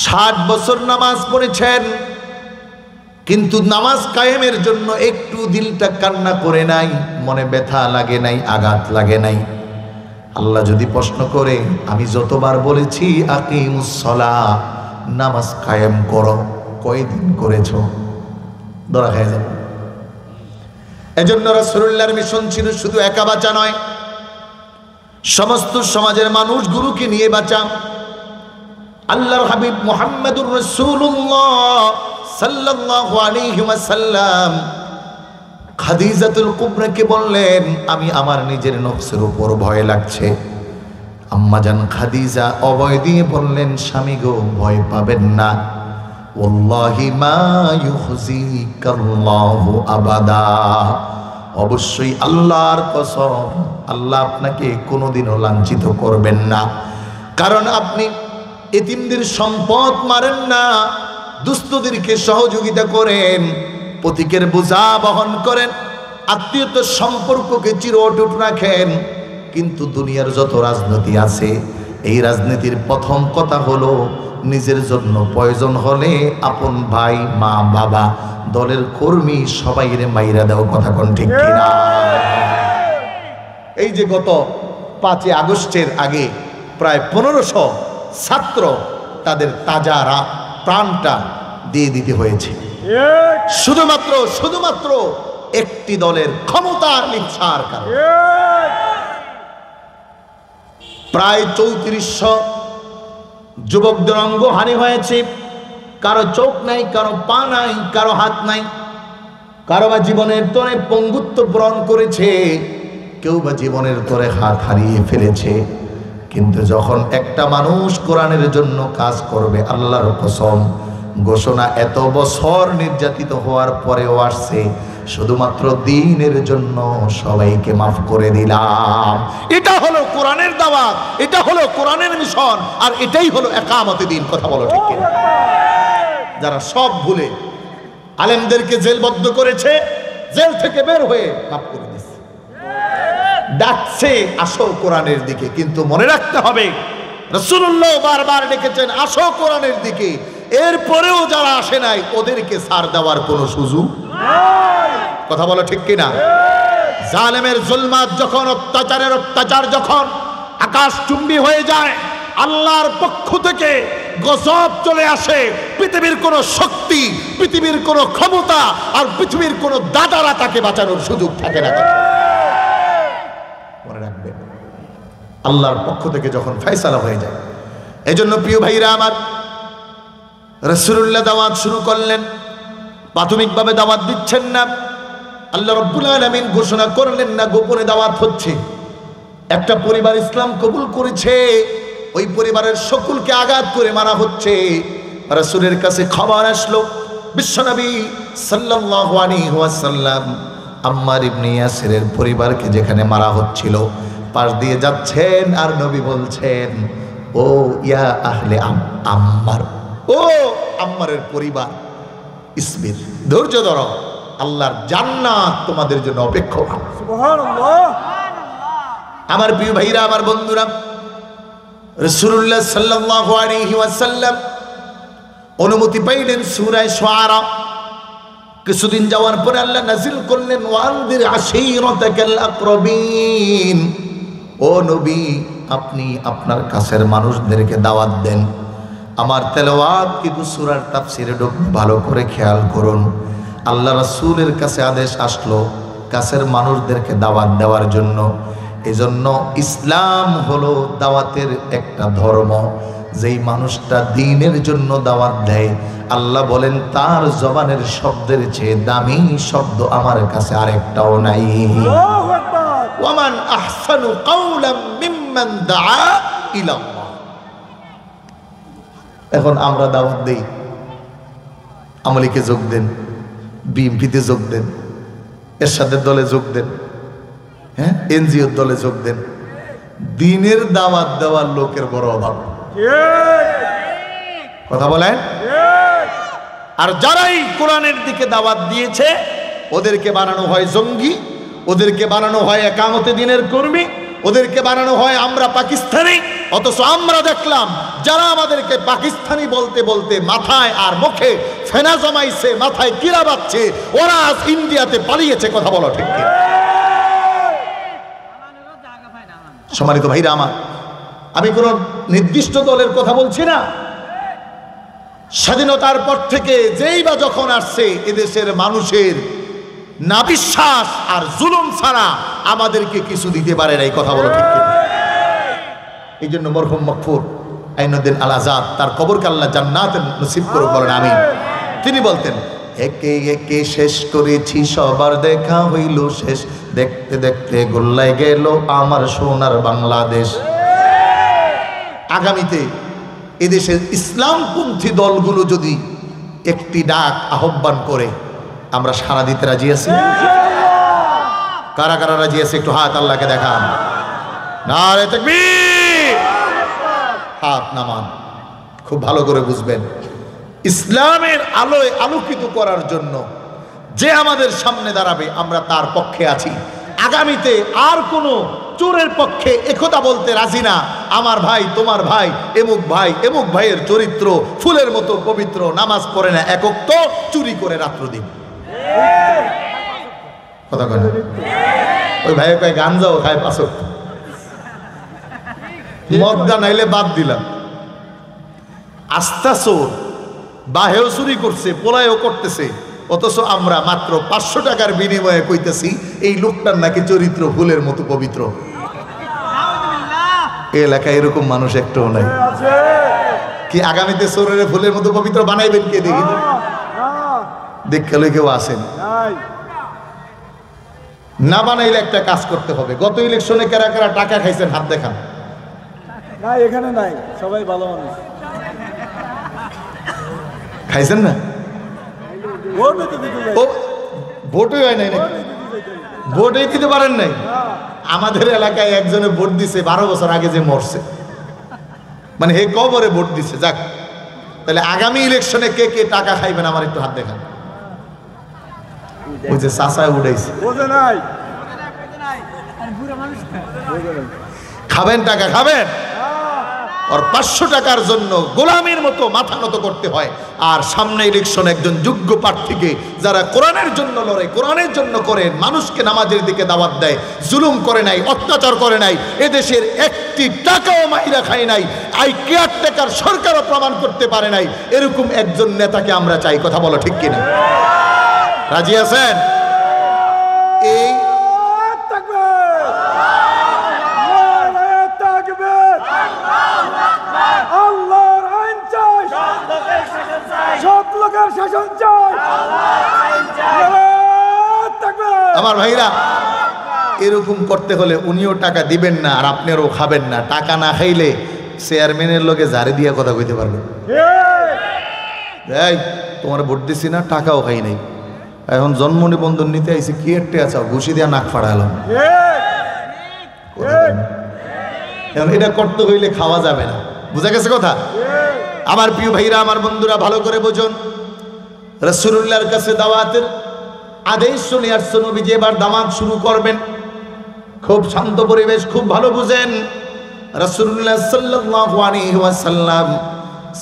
60 বছর নামাজ পড়েছেন, কিন্তু নামাজ কায়েমের জন্য একটু দিলটা কান্না করে নাই, মনে ব্যথা লাগে নাই, আঘাত লাগে নাই। আল্লাহ যদি প্রশ্ন করে, আমি যতবার বলেছি আকিমুস সালাহ, নামাজ কায়েম করো, কয়দিন করেছো? ধরা খেয়ে যাবে। এজন্য রাসূলুল্লাহর মিশন ছিল শুধু একা বাঁচা নয়, সমস্ত সমাজের মানুষগুলোকে নিয়ে বাঁচা। আল্লাহর হাবিব মুহাম্মদুর রাসূলুল্লাহ সাল্লাল্লাহু আলাইহি ওয়াসাল্লাম খাদিজাতুল কুবরাকে বললেন, আমি আমার নিজের নফসের উপর ভয় লাগছে। আম্মাজান খাদিজা অভয় দিয়ে বললেন, স্বামী গো, ভয় পাবেন না, ওয়াল্লাহি মা ইউখজিকাল্লাহু আবাদা, অবশ্যই আল্লাহর কসম, আল্লাহ আপনাকে কোনোদিনও লাঞ্ছিত করবেন না। কারণ আপনি এতিমদের সম্পদ মারেন না, দুস্থদেরকে সহযোগিতা করেন, প্রতীকের বোঝা বহন করেন, আত্মীয়তার সম্পর্ককে চির অটুট রাখেন। কিন্তু দুনিয়ার যত রাজনীতি আছে, এই রাজনীতির প্রথম কথা হলো নিজের জন্য প্রয়োজন হলে আপন ভাই, মা, বাবা, দলের কর্মী সবাইরে মাইরা দাও। কথা কোন ঠিক কিনা? এই যে গত 5 আগস্টের আগে প্রায় 1500 ছাত্র তাদের তাজা প্রাণটা দিয়ে দিতে হয়েছে শুধুমাত্র একটি দলের ক্ষমতার লিপ্সার কারণে। প্রায় 3400 যুবকদের অঙ্গহানি হয়েছে। কারো চোখ নাই, কারো পা নাই, কারো হাত নাই, কারো বা জীবনের তরে পঙ্গুত্ব বরণ করেছে, কেউ বা জীবনের তরে হাত হারিয়ে ফেলেছে। কিন্তু যখন একটা মানুষ কোরআনের জন্য কাজ করবে, আল্লাহর কসম, ঘোষণা এত বছর নির্যাতিত হওয়ার পরেও আসছে, শুধুমাত্র দ্বীনের জন্য সবাইকে মাফ করে দিলাম। এটা হলো কোরআনের দাওয়াত, এটা হলো কোরআনের মিশন, আর এটাই হলো ইকামতে দ্বীন। কথা বলো ঠিক কিনা? যারা সব ভুলে আলেমদেরকে জেলবদ্ধ করেছে, জেল থেকে বের হয়ে মাফ করে দিচ্ছে, ডাকছে আসো কোরআনের দিকে। কিন্তু মনে রাখতে হবে, রাসূলুল্লাহ বারবার ডেকেছেন আসো কোরআনের দিকে, এরপরেও যারা আসে নাই ওদেরকে ছাড় দেওয়ার কোনো সুযোগ নাই। কথা বলো ঠিক কিনা? জালেমের জুলমাত যখন, অত্যাচারের অত্যাচার যখন আকাশচুম্বী হয়ে যায়, আল্লাহর পক্ষ থেকে গজব চলে আসে, পৃথিবীর কোনো শক্তি, পৃথিবীর কোনো ক্ষমতা আর পৃথিবীর কোনো দাদারা তাকে বাঁচানোর সুযোগ থাকে না। মনে রাখবেন, আল্লাহর পক্ষ থেকে যখন ফয়সালা হয়ে যায়। এজন্য প্রিয় ভাইরা আমার, রাসূলুল্লাহ দাওয়াত শুরু করলেন, প্রাথমিকভাবে দাওয়াত দিচ্ছেন না। আল্লাহ রাব্বুল আলামিন ঘোষণা করলেন না গোপনে দাওয়াত হচ্ছে। একটা পরিবার ইসলাম কবুল করেছে, ওই পরিবারের সকলকে আঘাত করে মারা হচ্ছে। রাসূলের কাছে খবর আসলো, বিশ্বনবী সাল্লাল্লাহু আলাইহি ওয়াসাল্লাম আম্মার ইবনে ইয়াসিরের পরিবারকে যেখানে মারা হচ্ছিল পাশ দিয়ে যাচ্ছেন, আর নবী বলছেন, ও ইয়া আহলে আম্মার, ও আম্মারের পরিবার, ইসবির, ধৈর্য ধরো, আল্লাহর জান্নাত তোমাদের জন্য অপেক্ষমান। সুবহানাল্লাহ। আমার প্রিয় ভাইরা, আমার বন্ধুরা, রাসূলুল্লাহ সাল্লাল্লাহু আলাইহি ওয়াসাল্লাম অনুমতি পাইলেন সূরা শুআরা। কিছুদিন যাওয়ার পরে আল্লাহ নাযিল করলেন, ওয়ানদির আশীরাতাকাল আকরাবিন, ও নবী, আপনি আপনার কাছের মানুষদেরকে দাওয়াত দেন। আমার তেলাওয়াত কিন্তু সূরার তাফসীরে ভালো করে খেয়াল করুন। আল্লাহ রাসূলের কাছে আদেশ আসলো কাছের মানুষদেরকে দাওয়াত দেওয়ার জন্য। এজন্য ইসলাম হলো দাওয়াতের একটা ধর্ম। যেই মানুষটা দ্বীনের জন্য দাওয়াত দেয়, আল্লাহ বলেন তার জবানের শব্দের চেয়ে দামি শব্দ আমার কাছে আরেকটাও নাই। আল্লাহু আকবার। ওয়ামান আহসানু কাওলাম মিম্মান দাআ ইলা আল্লাহ। এখন আমরা দাওয়াত দেই, আমলিকে যোগ দেন, বিএনপিতে যোগ দেন, এরশাদের দলে যোগ দেন, হ্যাঁ, এনজিওর দলে যোগ দেন। দ্বীনের দাওয়াত দেওয়ার লোকের বড় অভাব। কথা বলেন। আর যারাই কোরআনের দিকে দাওয়াত দিয়েছে ওদেরকে বানানো হয় জঙ্গি, ওদেরকে বানানো হয় ইকামতে দ্বীনের কর্মী, ওদেরকে বানানো হয় আমরা পাকিস্তানি, অথচ আমরা দেখলাম যারা আমাদেরকে পাকিস্তানি বলতে বলতে মাথায় আর মুখে ফেনা জমাইছে, মাথায় কিরা বাচ্ছে, ওরা আজ ইন্ডিয়াতে পালিয়েছে। কথা বলো ঠিক কি? সম্মানিত ভাইরা আমার, আমি কোন নির্দিষ্ট দলের কথা বলছি না। স্বাধীনতার পর থেকে যেই বা যখন আসছে, এদেশের মানুষের না বিশ্বাস আর জুলুম ছাড়া আমাদেরকে কিছু দিতে পারে না। এই কথা বলো ঠিক কি? এই জন্য মরহুম মকফুর আইনুদ্দিন আল আজাদ, তার কবরকে আল্লাহ জান্নাতে নসিব করুক, বলেন আমিন। তিনি বলতেন, একে একে শেষ করেছি সবার দেখা হইল শেষ, দেখতে দেখতে গোল্লায় গেল আমার সোনার বাংলাদেশ। আগামীতে এদেশের ইসলামপন্থী দলগুলো যদি একটি ডাক আহ্বান করে, আমরা সারা দিতে রাজি আছি? কারা কারা রাজি আছে একটু হাত আল্লাহকে দেখান। নারে তাকবীর, হাত নামান। খুব ভালো করে বুঝবেন, ইসলামের আলোয় আলোকিত করার জন্য যে আমাদের সামনে দাঁড়াবে, আমরা তার পক্ষে আছি। আগামীতে আর কোনো চোরের পক্ষে একথা বলতে রাজি না, আমার ভাই তোমার ভাই এমুক ভাইয়ের চরিত্র ফুলের মতো পবিত্র, নামাজ পড়ে না এক ওয়াক্ত, চুরি করে রাত্র দিন। কথা বলেন, ওই ভাই কয় গাঞ্জাও খায় 5 ওয়াক্ত, মদটা নাইলে বাদ দিলাম। আস্তা চোর, বাহেও চুরি করছে, পোলায়ও করতেছে, অথচ আমরা মাত্র 500 টাকার বিনিময়ে কইতেছি এই লোকটার নাকি চরিত্র ফুলের মতো পবিত্র। এই এলাকায় এরকম মানুষ একটাও নাই। কি আগামীতে চোরের ফুলের মতো পবিত্র বানাইবেন কে? দেখি দেখলে কেউ আসেন না। বানাইলে একটা কাজ করতে হবে। গত ইলেকশনে কারা কারা টাকা খাইছেন হাত দেখান। না, এখানে নাই, সবাই ভালো মানুষ। খাইছেন না? ভোটই হয় নাই, ভোটই দিতে পারেন নাই। আমাদের এলাকায় একজনে ভোট দিছে 12 বছর আগে, যে মরছে, মানে হে কবরে ভোট দিছে। যাক, তাহলে আগামী ইলেকশনে কে কে টাকা খাইবেন আমার একটু হাত দেখান। ওই যে চাচায় উঠাইছে, খাবেন টাকা খাবেন, আর 500 টাকার জন্য গোলামের মতো মাথা নত করতে হয়। আর সামনে ইলেকশন একজন যোগ্য প্রার্থীকে, যারা কোরআনের জন্য লড়ে, কোরআনের জন্য করেন, মানুষকে নামাজের দিকে দাওয়াত দেয়, জুলুম করে নাই, অত্যাচার করে নাই, এদেশের একটি টাকাও মাইরা খায় নাই, আই কেয়ারটেকার সরকারও প্রমাণ করতে পারে নাই, এরকম একজন নেতাকে আমরা চাই। কথা বলো ঠিক কিনা? রাজি আছেন? এই আমার ভাইরা, এরকম করতে হলে উনিও টাকা দিবেন না আর আপনারও খাবেন না। টাকা না খাইলে চেয়ারম্যানের লোকে ঝাড়ি দিয়া কথা কইতে পারবেন, এই তোমার ভোট দিছি না, টাকাও খাই নাই, এখন জন্ম নিবন্ধন নিতে আইসি, কি একটা আছে ঘুষি দিয়া নাক ফাড়ালাম। এখন এটা করতে হইলে খাওয়া যাবে না। বুঝা গেছে কথা? আমার প্রিয় ভাইরা, আমার বন্ধুরা, ভালো করে বুঝুন। রাসূলুল্লাহর কাছে দাওয়াতের আদেশ শুনে আসছে নবীজি, এবার দাওয়াত শুরু করবেন। খুব শান্ত পরিবেশ, খুব ভালো বুঝেন। রাসূলুল্লাহ সাল্লাল্লাহু আলাইহি ওয়াসাল্লাম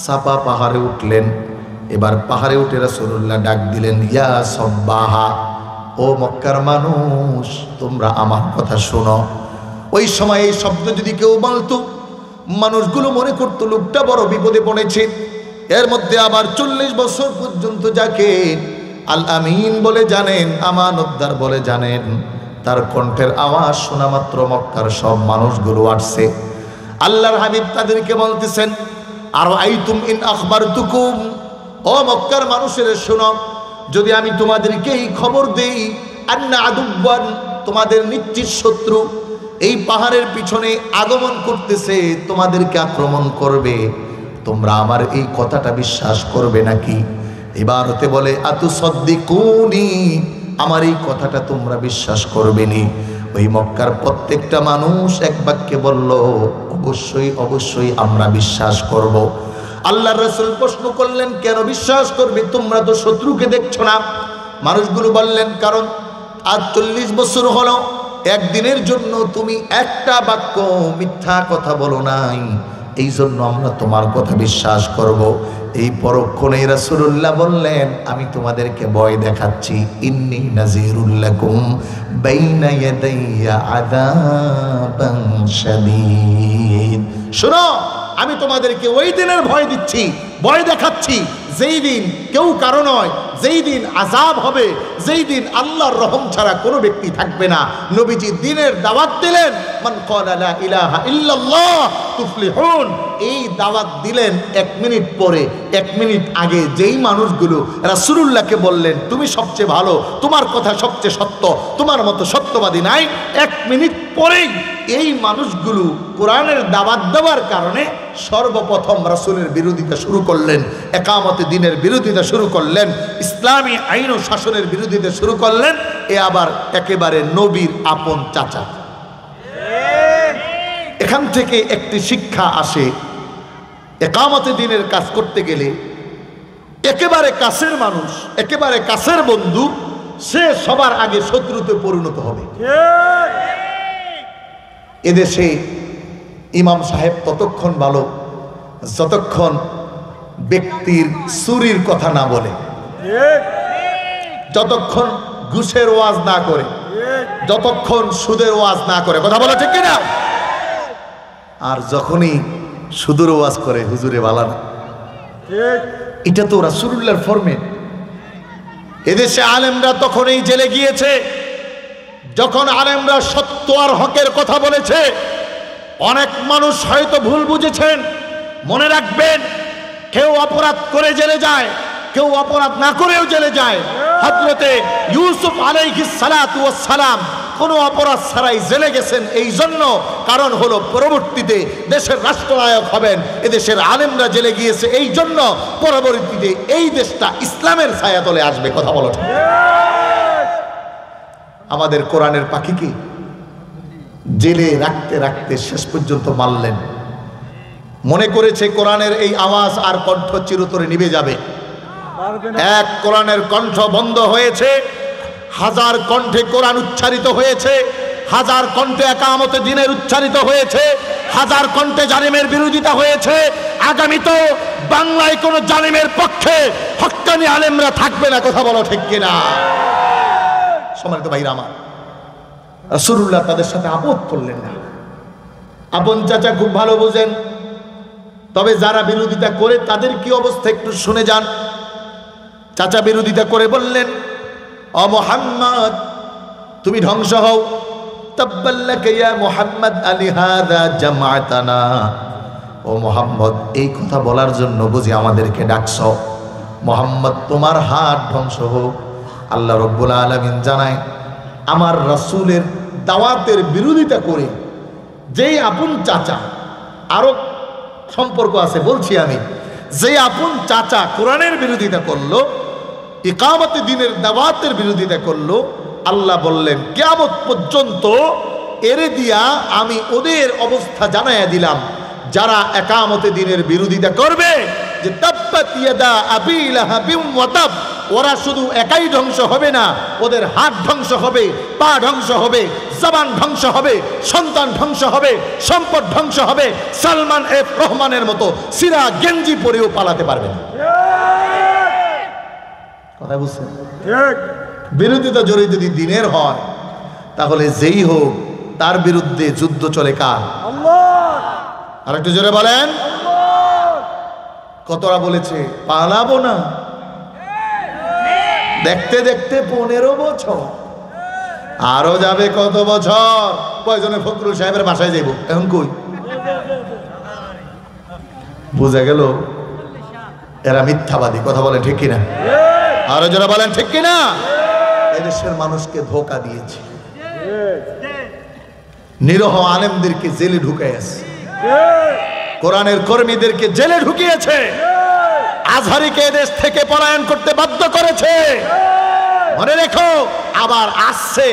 সাফা পাহাড়ে উঠলেন। এবার পাহাড়ে উঠে রাসূলুল্লাহ ডাক দিলেন, ইয়া সাব্বাহা, ও মক্কার মানুষ, তোমরা আমার কথা শোনো। ওই সময় এই শব্দ যদি কেউ বলতো, মানুষগুলো মনে করতো লোকটা বড় বিপদে পড়েছে। এর মধ্যে আবার 40 বছর পর্যন্ত যাকে আল আমিন বলে জানেন, আমানতদার বলে জানেন, তার কণ্ঠের আওয়াজ শোনা মাত্র মক্কার সব মানুষগুলো আসছে। আল্লাহর হাবিব তাদেরকে বলতেছেন, আর আইতুম ইন আখবারতুকুম, ও মক্কার মানুষের শোনো, যদি আমি তোমাদেরকে এই খবর দেই, আন্না আদুব্বান, তোমাদের নিশ্চিত শত্রু এই পাহাড়ের পিছনে আগমন করতেছে, তোমাদেরকে আক্রমণ করবে, তোমরা আমার এই কথাটা বিশ্বাস করবে নাকি? ইবারতে বলে আতুসাদ্দিকুনি, আমার এই কথাটা তোমরা বিশ্বাস করবে নি? ওই মক্কার প্রত্যেকটা মানুষ এক বাক্যে বলল, অবশ্যই অবশ্যই আমরা বিশ্বাস করব। আল্লাহর রাসূল প্রশ্ন করলেন, কেন বিশ্বাস করবে? তোমরা তো শত্রুকে দেখছো না। মানুষগুলো বললেন, কারণ আজ 40 বছর হলো একদিনের জন্য তুমি একটা বাক্য মিথ্যা কথা বলো নাই, এই জন্য আমরা তোমার কথা বিশ্বাস করব। এই পরক্ষণে রাসূলুল্লাহ বললেন, আমি তোমাদেরকে ভয় দেখাচ্ছি, ইন্নী নাযীরুল লাকুম বাইনা ইয়াদাইয়া আযাবান শাদীদ। শোনো, আমি তোমাদেরকে ওই দিনের ভয় দিচ্ছি, ভয় দেখাচ্ছি, যেই দিন কেউ কারো নয়, যেই দিন আযাব হবে, যেই দিন আল্লাহর রহম ছাড়া কোনো ব্যক্তি থাকবে না। নবীজি দিনের দাওয়াত দিলেন, মান ক্বালা লা ইলাহা ইল্লাল্লাহ তুফলিহুন। এই দাওয়াত দিলেন 1 মিনিট পরে, 1 মিনিট আগে যেই মানুষগুলো রাসূলুল্লাহকে বললেন তুমি সবচেয়ে ভালো, তোমার কথা সবচেয়ে সত্য, তোমার মতো সত্যবাদী নাই, 1 মিনিট পরেই এই মানুষগুলো কোরআনের দাওয়াত দেওয়ার কারণে সর্বপ্রথম রাসূলের বিরোধিতা শুরু করলেন, একামতে দ্বীনের বিরোধিতা শুরু করলেন, ইসলামী আইন ও শাসনের বিরোধিতা শুরু করলেন। এ আবার একেবারে নবীর আপন চাচা। এখান থেকে একটি শিক্ষা আসে, একামতে দ্বীনের কাজ করতে গেলে একেবারে কাছের মানুষ, একেবারে কাছের বন্ধু, সে সবার আগে শত্রুতে পরিণত হবে। এদেশে ইমাম সাহেব ততক্ষণ ভালো যতক্ষণ ব্যক্তির চুরির কথা না বলে, যতক্ষণ ঘুষের ওয়াজ না করে, যতক্ষণ সুদের ওয়াজ না করে। কথা বলা ঠিক কিনা? আর যখনই সুদের ওয়াজ করে, হুজুরে ভালো না, এটা তো রাসূলুল্লাহর ফরমান। এদেশে আলেমরা তখনই জেলে গিয়েছে যখন আলেমরা সত্য আর হকের কথা বলেছে। অনেক মানুষ হয়তো ভুল বুঝেছেন। মনে রাখবেন, কেউ অপরাধ করে জেলে যায়, কেউ অপরাধ না করেও জেলে যায়। হযরতে ইউসুফ আলাইহিস সালাতু ওয়াস সালাম কোনো অপরাধ ছাড়াই জেলে গেছেন। এই জন্য কারণ হলো পরবর্তীতে দেশের রাষ্ট্রনায়ক হবেন। এদেশের আলেমরা জেলে গিয়েছে এই জন্য পরবর্তীতে এই দেশটা ইসলামের ছায়াতলে আসবে। কথা বলো। আমাদের কোরআনের পাখিকে জেলে রাখতে রাখতে শেষ পর্যন্ত মারলেন। মনে করেছে কোরআনের এই আওয়াজ আর কণ্ঠ চিরতরে নিভে যাবে। এক কোরআনের কণ্ঠ বন্ধ হয়েছে, হাজার কণ্ঠে কোরআন উচ্চারিত হয়েছে, হাজার কণ্ঠে একামতে দ্বীনের উচ্চারিত হয়েছে, হাজার কণ্ঠে জালিমের বিরোধিতা হয়েছে। আগামী তো বাংলায় কোনো জালিমের পক্ষে হক্কানি আলেমরা থাকবে না। কথা বলো ঠিক কিনা? সম্মানিত ভাইরা আমার, রাসূলুল্লাহ তাদের সাথে আপদ করলেন না। আপন চাচা খুব ভালো বোঝেন, তবে যারা বিরোধিতা করে তাদের কি অবস্থা একটু শুনে যান। চাচা বিরোধিতা করে বললেন, ও মুহাম্মদ, তুমি ধ্বংস হও। তাব্বাল্লাকা ইয়া মুহাম্মদ আলিহাযা জামাআতানা। ও মুহাম্মদ, এই কথা বলার জন্য বুঝি আমাদেরকে ডাকছো? মুহাম্মদ, তোমার হাত ধ্বংস হোক। আল্লাহ রাব্বুল আলামিন জানায়, আমার রাসূলের দাওয়াতের বিরোধিতা করে যেই আপন চাচা, আরো সম্পর্ক আছে বলছি আমি, যে আপন চাচা কোরআনের বিরোধিতা করলো, ইকামতে দ্বীনের দাওয়াতের বিরোধিতা করলো, আল্লাহ বললেন কিয়ামত পর্যন্ত এরে দিয়া আমি ওদের অবস্থা জানাইয়া দিলাম। যারা একামতে দ্বীনের বিরোধিতা করবে, যে তাব্বাত ইয়াদা আবি লাহাবিম ওয়া তাব, ওরা শুধু একাই ধ্বংস হবে না, ওদের হাত ধ্বংস হবে, পা ধ্বংস হবে, জবান ধ্বংস হবে, সন্তান ধ্বংস হবে, সম্পদ ধ্বংস হবে। সালমান এফ রহমানের মতো সিরা গেঞ্জি পরেও পালাতে পারবে না। কথা বুঝছেন? বিরোধিতা জড়িত যদি দ্বীনের হয়, তাহলে যেই হোক তার বিরুদ্ধে যুদ্ধ চলে কার? আর একটু জোরে বলেন। কতরা বলেছে পালাবো না, দেখতে দেখতে 15 বছর, আরো যাবে কত বছর। কয়জনে ফখরুল সাহেবের বাসায় যাইব, এখন কই? বুঝা গেল এরা মিথ্যাবাদী। কথা বলেন ঠিক কিনা? আরো যারা বলেন ঠিক কিনা? এদেশের মানুষকে ধোঁকা দিয়েছে, নিরহ আলেমদেরকে জেলে ঢুকাইছে, কোরআনের কর্মীদেরকে জেলে ঢুকিয়েছে, আজহারিকে এদেশ থেকে পলায়ন করতে বাধ্য করেছে। মনে রেখো, আবার আসছে,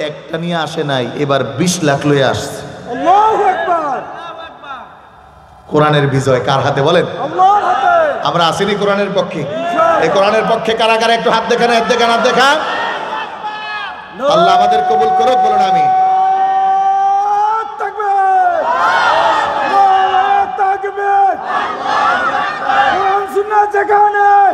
একটা নিয়ে আসে নাই, এবার 20 লাখ লয়ে আসছে। আল্লাহু আকবার। কোরআনের বিজয় কার হাতে বলেন? আল্লাহর হাতে। আমরা আসিনি কোরআনের পক্ষে? এই কোরআনের পক্ষে কারা কারা একটু হাত দেখান, হাত দেখান, হাত দেখান। আল্লাহ আমাদের কবুল করুক, বলুন আমিন। আছে কেউ নেই